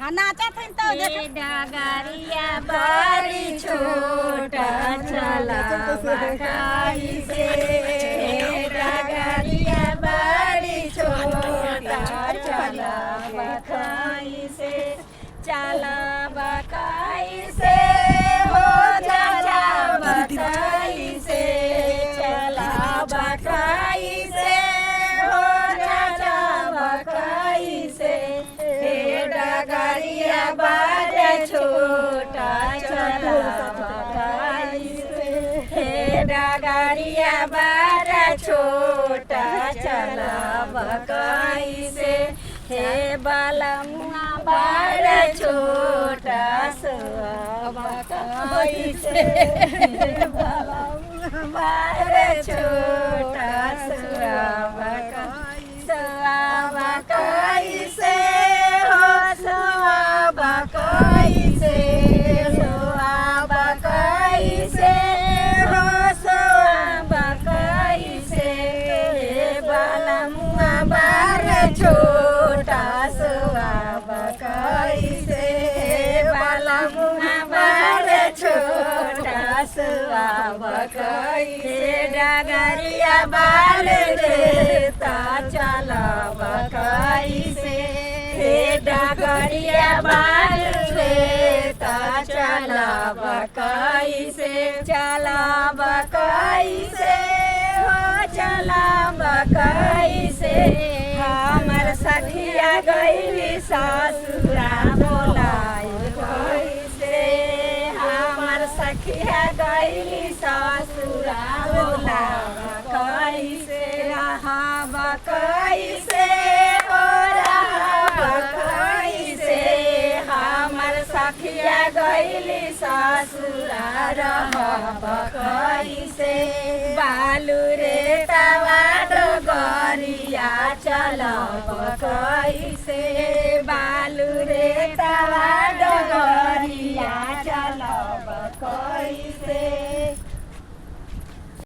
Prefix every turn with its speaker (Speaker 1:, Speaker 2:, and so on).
Speaker 1: हाँ नाचा थे तो
Speaker 2: ए डगरिया बड़ी छोटा चला बकाई से ए डगरिया बड़ी छोटा चला बकाई से चला बकाई से हो चला बकाई से चला बकाई से हो चला बकाई से हे डगरिया बड़ा छोटा चला बकाई से हे डगरिया बड़ा छोटा चला बकाई से हे बालमुआ बड़ा छोटा सवा बकाई से बालमुआ बड़ा छोटा सवा बकाई से हो सवा बकाई से सवा बकाई से हो सवा बकाई से बालमुआ बड़ा छोटा सवा बकाई से बालमुआ बड़ा छोटा सवा बकाई से डगरिया बाल देता चला बकाई से हे डगरिया बाल देता चला बकाई से चला बकाई से हो चला बकाई से हमर सखिया गईली सासुरा बोलाई गई से हमर सखिया गईली सासुरा बोला बकाई से रहा बकाई से हो रहा बकाई से हमर सखिया गईली सासुरा रहा बकाई से बालू रे तवा डगरिया चला बकाई से बालू रे तवा